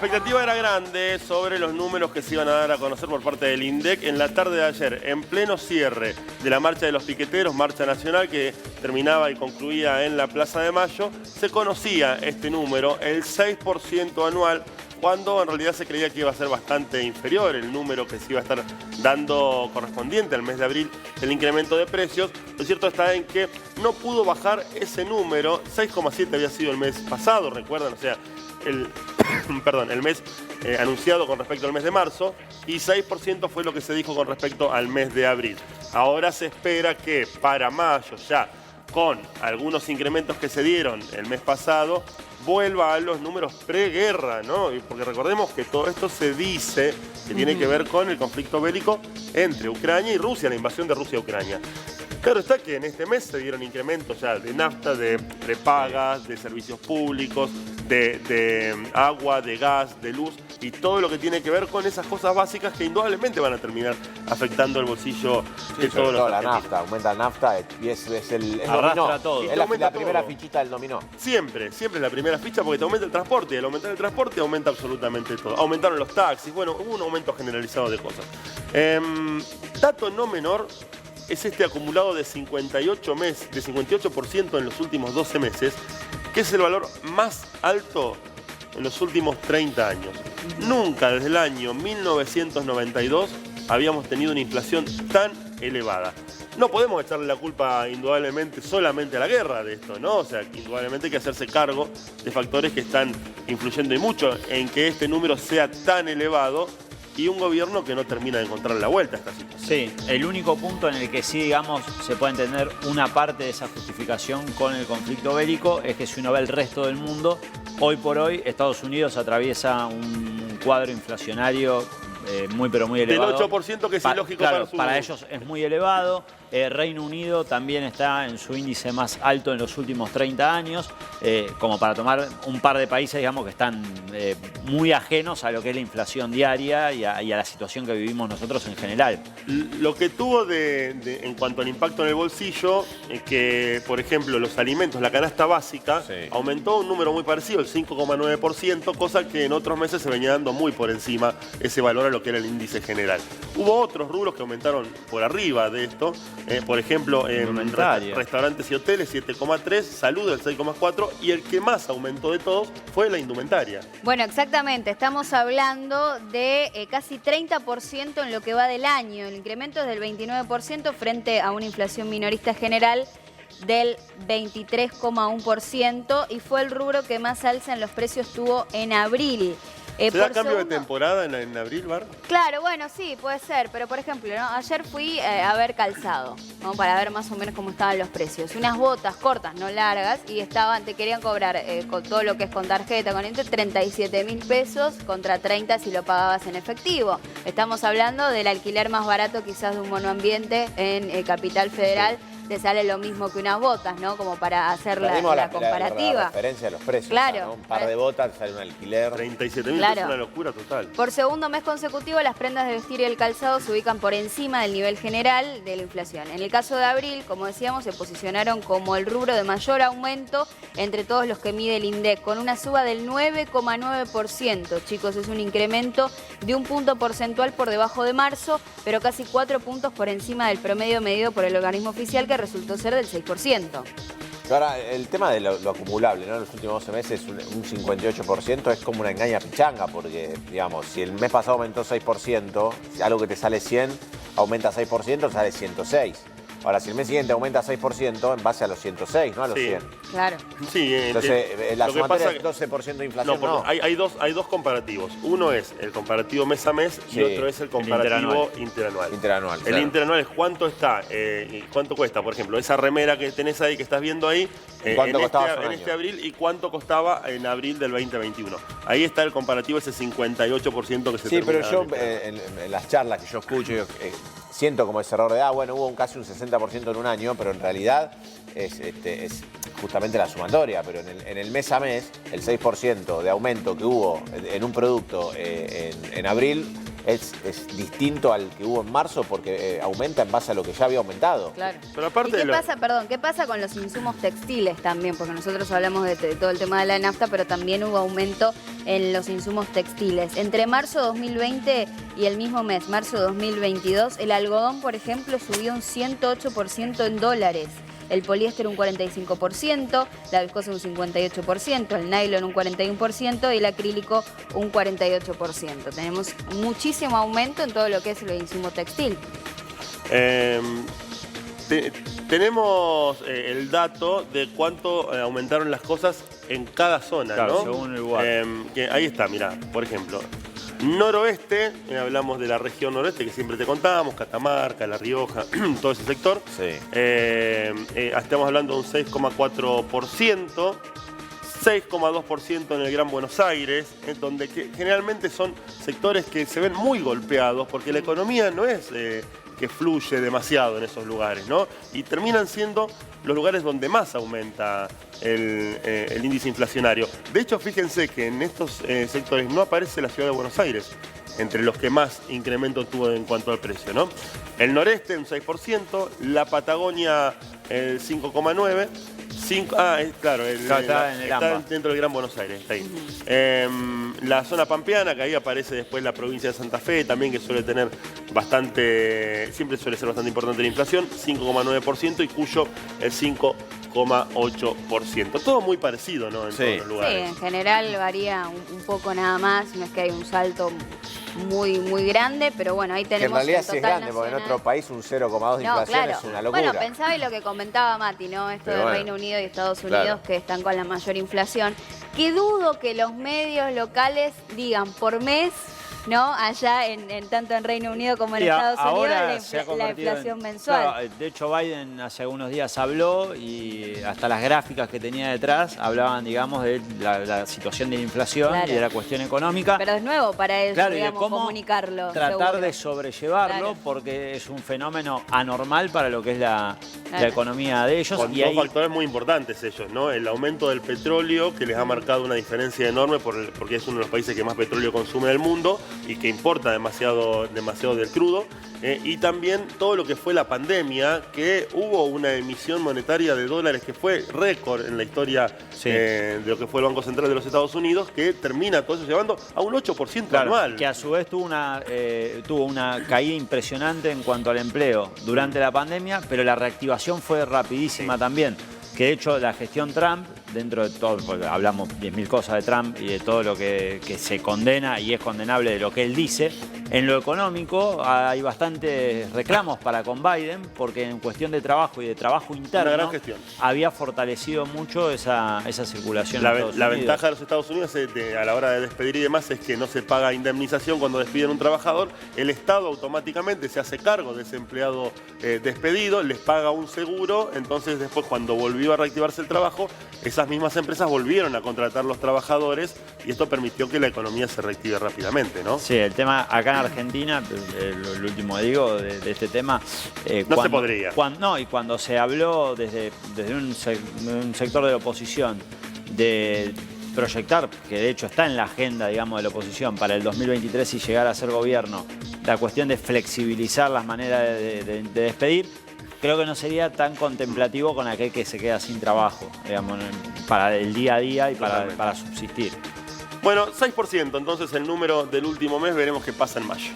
expectativa era grande sobre los números que se iban a dar a conocer por parte del INDEC en la tarde de ayer, en pleno cierre de la marcha de los piqueteros, marcha nacional que terminaba y concluía en la Plaza de Mayo. Se conocía este número, el 6% anual, cuando en realidad se creía que iba a ser bastante inferior el número que se iba a estar dando correspondiente al mes de abril del incremento de precios. Lo cierto está en que no pudo bajar ese número. 6,7 había sido el mes pasado, recuerdan, o sea, el mes anunciado con respecto al mes de marzo, y 6% fue lo que se dijo con respecto al mes de abril. Ahora se espera que para mayo, ya con algunos incrementos que se dieron el mes pasado, vuelva a los números preguerra, ¿no? Porque recordemos que todo esto se dice que tiene que ver con el conflicto bélico entre Ucrania y Rusia, la invasión de Rusia a Ucrania. Claro está que en este mes se dieron incrementos ya de nafta, de prepagas, de servicios públicos, de agua, de gas, de luz y todo lo que tiene que ver con esas cosas básicas que indudablemente van a terminar afectando el bolsillo de todos los argentinos. La nafta, aumenta la nafta y es el arrastra dominó. todo. Es la primera fichita del dominó. Siempre es la primera ficha porque te aumenta el transporte y al aumentar el transporte aumenta absolutamente todo. Aumentaron los taxis, bueno, hubo un aumento generalizado de cosas. Dato no menor es este acumulado de 58% en los últimos 12 meses, que es el valor más alto en los últimos 30 años. Nunca desde el año 1992 habíamos tenido una inflación tan elevada. No podemos echarle la culpa indudablemente solamente a la guerra de esto, ¿no? O sea, indudablemente hay que hacerse cargo de factores que están influyendo y mucho en que este número sea tan elevado y un gobierno que no termina de encontrar la vuelta a esta situación. Sí, el único punto en el que sí, digamos, se puede entender una parte de esa justificación con el conflicto bélico es que si uno ve el resto del mundo, hoy por hoy Estados Unidos atraviesa un cuadro inflacionario muy pero muy elevado. Del 8% que es ilógico claro, para para ellos es muy elevado. Reino Unido también está en su índice más alto en los últimos 30 años, como para tomar un par de países, digamos, que están muy ajenos a lo que es la inflación diaria y a la situación que vivimos nosotros en general. Lo que tuvo en cuanto al impacto en el bolsillo es que, por ejemplo, los alimentos, la canasta básica, aumentó un número muy parecido, el 5,9%, cosa que en otros meses se venía dando muy por encima ese valor a lo que era el índice general. Hubo otros rubros que aumentaron por arriba de esto, por ejemplo, en restaurantes y hoteles 7,3%, salud el 6,4% y el que más aumentó de todos fue la indumentaria. Bueno, exactamente, estamos hablando de casi 30% en lo que va del año. El incremento es del 29% frente a una inflación minorista general del 23,1% y fue el rubro que más alza en los precios tuvo en abril. ¿Se da cambio de temporada en abril, Bar? Claro, bueno, sí, puede ser. Pero, por ejemplo, ¿no? Ayer fui a ver calzado, ¿no? Para ver más o menos cómo estaban los precios. Unas botas cortas, no largas, y te querían cobrar con todo lo que es con tarjeta, con 37.000 pesos contra 30 si lo pagabas en efectivo. Estamos hablando del alquiler más barato quizás de un monoambiente en Capital Federal. Sí. Te sale lo mismo que unas botas, ¿no? Como para hacer la comparativa. La referencia de los precios. Claro. O sea, ¿no? Un par de botas sale un alquiler. 37.000 pesos es una locura total. Por segundo mes consecutivo, las prendas de vestir y el calzado se ubican por encima del nivel general de la inflación. En el caso de abril, como decíamos, se posicionaron como el rubro de mayor aumento entre todos los que mide el INDEC, con una suba del 9,9%. Chicos, es un incremento de un punto porcentual por debajo de marzo, pero casi 4 puntos por encima del promedio medido por el organismo oficial, que resultó ser del 6%. Ahora, el tema de lo acumulable, ¿no? En los últimos 12 meses, un 58% es como una engaña pichanga, porque, digamos, si el mes pasado aumentó 6%, si algo que te sale 100, aumenta 6%, sale 106. Ahora, si el mes siguiente aumenta 6% en base a los 106, no a los 100. Claro. Sí, entonces, la sumatoria es 12% de inflación. No. Hay dos comparativos. Uno es el comparativo mes a mes y otro es el comparativo interanual. El interanual es cuánto está, cuánto cuesta, por ejemplo, esa remera que tenés ahí, que estás viendo ahí, en este abril y cuánto costaba en abril del 2021. Ahí está el comparativo, ese 58% que se termina. Sí, pero yo, en las charlas que yo escucho, siento como ese error de, bueno, hubo casi un 60% en un año, pero en realidad es justamente la sumatoria. Pero en el mes a mes, el 6% de aumento que hubo en un producto en abril es distinto al que hubo en marzo porque aumenta en base a lo que ya había aumentado. Claro. Pero aparte ¿Y qué de pasa, perdón, qué pasa con los insumos textiles también? Porque nosotros hablamos de todo el tema de la nafta, pero también hubo aumento en los insumos textiles. Entre marzo 2020 y el mismo mes, marzo 2022, el algodón, por ejemplo, subió un 108% en dólares. El poliéster un 45%, la viscosa un 58%, el nylon un 41% y el acrílico un 48%. Tenemos muchísimo aumento en todo lo que es el insumo textil. Tenemos el dato de cuánto aumentaron las cosas en cada zona, claro, ¿no? según el lugar. Ahí está, mirá, por ejemplo, noroeste, hablamos de la región noroeste que siempre te contábamos, Catamarca, La Rioja, todo ese sector. Sí. Estamos hablando de un 6,4%. 6,2% en el Gran Buenos Aires, donde generalmente son sectores que se ven muy golpeados porque la economía no es que fluye demasiado en esos lugares, ¿no? Y terminan siendo los lugares donde más aumenta el índice inflacionario. De hecho, fíjense que en estos sectores no aparece la ciudad de Buenos Aires entre los que más incremento tuvo en cuanto al precio, ¿no? El noreste un 6%, la Patagonia 5,9%, claro, está dentro del Gran Buenos Aires, está ahí. La zona pampeana, que ahí aparece después la provincia de Santa Fe, también que suele tener siempre suele ser bastante importante la inflación, 5,9% y Cuyo el 5,8%. Todo muy parecido, ¿no? En todos los lugares. Sí, en general varía un poco nada más, no es que hay un salto muy, muy grande, pero bueno, ahí tenemos. Que en realidad el sí es total grande, porque en nacional. otro país un 0,2 de inflación claro. es una locura. Bueno, pensaba en lo que comentaba Mati, ¿no? Esto Pero de bueno, Reino Unido y Estados Unidos, claro, que están con la mayor inflación. Que dudo que los medios locales digan por mes, ¿no? Allá tanto en Reino Unido como en Estados Unidos, la inflación mensual. Claro, de hecho, Biden hace algunos días habló y hasta las gráficas que tenía detrás hablaban, digamos, de la situación de la inflación, claro, y de la cuestión económica. Pero es nuevo para ellos, claro, digamos, y de cómo comunicarlo. tratar seguro de sobrellevarlo, claro, porque es un fenómeno anormal para lo que es la claro, economía de ellos. Con dos factores muy importantes ellos, ¿no? El aumento del petróleo, que les ha marcado una diferencia enorme porque es uno de los países que más petróleo consume del mundo y que importa demasiado del crudo. Y también todo lo que fue la pandemia, que hubo una emisión monetaria de dólares que fue récord en la historia de lo que fue el Banco Central de los Estados Unidos, que termina todo eso llevando a un 8% anual. Que a su vez tuvo una caída impresionante en cuanto al empleo durante la pandemia, pero la reactivación fue rapidísima también. Que de hecho la gestión Trump, dentro de todo, porque hablamos 10.000 cosas de Trump y de todo lo que se condena y es condenable de lo que él dice, en lo económico hay bastantes reclamos para con Biden, porque en cuestión de trabajo y de trabajo interno, una gran gestión, había fortalecido mucho esa circulación. La ventaja de los Estados Unidos a la hora de despedir y demás es que no se paga indemnización cuando despiden a un trabajador. El Estado automáticamente se hace cargo de ese empleado despedido, les paga un seguro, entonces después cuando volvió a reactivarse el trabajo, esas mismas empresas volvieron a contratar los trabajadores y esto permitió que la economía se reactive rápidamente, ¿no? Sí, el tema acá en Argentina, el último digo de este tema, no se podría. Y cuando se habló desde un sector de la oposición de proyectar, que de hecho está en la agenda, digamos, de la oposición para el 2023 y llegar a ser gobierno, la cuestión de flexibilizar las maneras de despedir, creo que no sería tan contemplativo con aquel que se queda sin trabajo, digamos, para el día a día y para subsistir. Bueno, 6%, entonces el número del último mes, veremos qué pasa en mayo.